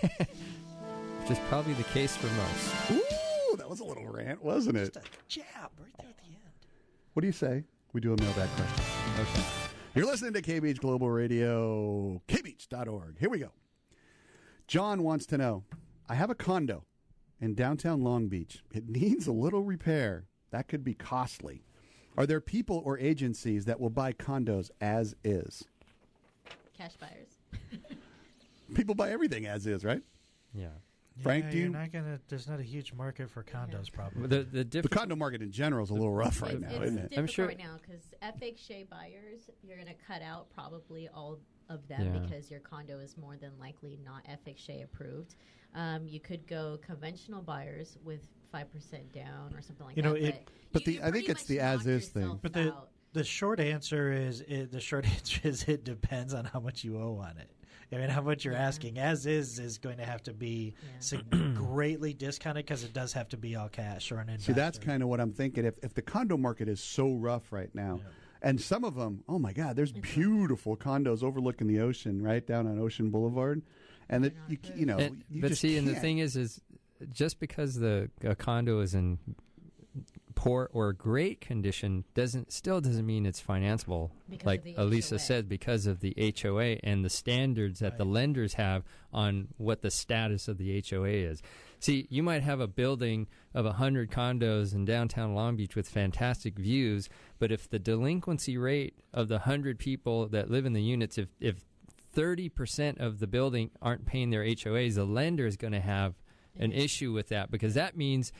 Which is probably the case for most. Ooh, that was a little rant, wasn't it? Just a jab right there at the end. What do you say? We do a mailbag question. Okay. You're listening to KBeach Global Radio, kbeach.org. Here we go. John wants to know, I have a condo in downtown Long Beach. It needs a little repair. That could be costly. Are there people or agencies that will buy condos as is? Cash buyers. People buy everything as is, right? Yeah. Frank, Yeah, do you? you're not gonna. There's not a huge market for condos, probably. The condo market in general is a little rough right now, isn't it? It's difficult right now because FHA buyers, you're going to cut out probably all of them because your condo is more than likely not FHA approved. You could go conventional buyers with 5% down or something like that. But I think it's the as is thing. But the short answer is it depends on how much you owe on it. I mean, how much you're asking. As is going to have to be greatly discounted because it does have to be all cash or an investor. See, that's kind of what I'm thinking. If the condo market is so rough right now, and some of them, oh my God, there's beautiful condos overlooking the ocean right down on Ocean Boulevard, and that you just can't. And the thing is just because a condo is in poor or great condition still doesn't mean it's financeable. Because like Alissa said, because of the HOA and the standards that the lenders have on what the status of the HOA is. See, you might have a building of 100 condos in downtown Long Beach with fantastic views, but if the delinquency rate of the 100 people that live in the units, if 30% of the building aren't paying their HOAs, the lender is going to have an issue with that, because that means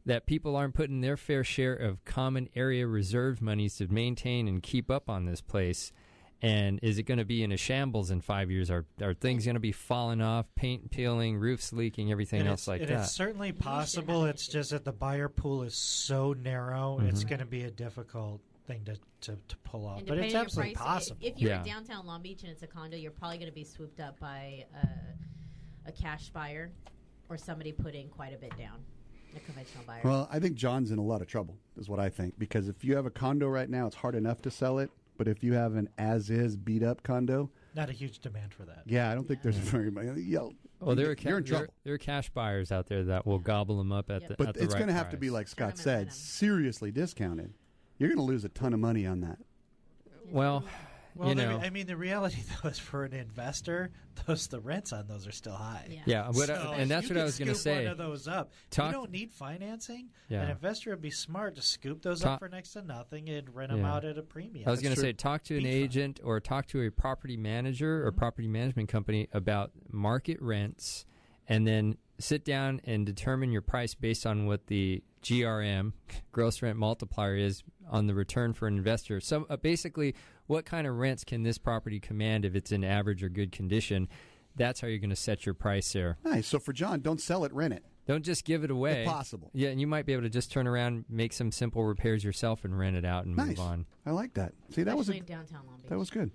that people aren't putting their fair share of common area reserve monies to maintain and keep up on this place. And is it going to be in a shambles in 5 years? Are things going to be falling off, paint peeling, roofs leaking, everything else like that? It's certainly possible. It's just that the buyer pool is so narrow, it's going to be a difficult thing to pull off. But it's absolutely possible. If you're in downtown Long Beach and it's a condo, you're probably going to be swooped up by a cash buyer or somebody putting quite a bit down. A conventional buyer. Well, I think John's in a lot of trouble, is what I think. Because if you have a condo right now, it's hard enough to sell it. But if you have an as-is, beat-up condo... Not a huge demand for that. Yeah, I don't think there's very much... Well, you're in trouble. There are cash buyers out there that will gobble them up at the But it's going to have to be, like Scott said, seriously discounted. You're going to lose a ton of money on that. Well, the reality, though, is for an investor, the rents on those are still high. And that's what I was going to say. One of those up. You don't need financing. Yeah. An investor would be smart to scoop those up for next to nothing and rent them out at a premium. I was going to say, talk to an agent or talk to a property manager or property management company about market rents, and then sit down and determine your price based on what the GRM, gross rent multiplier, is on the return for an investor. So basically, what kind of rents can this property command if it's in average or good condition? That's how you're going to set your price there. Nice. So for John, don't sell it, rent it. Don't just give it away. If possible. Yeah, and you might be able to just turn around, make some simple repairs yourself, and rent it out and move on. I like that. See, that was in downtown Long Beach. That was good.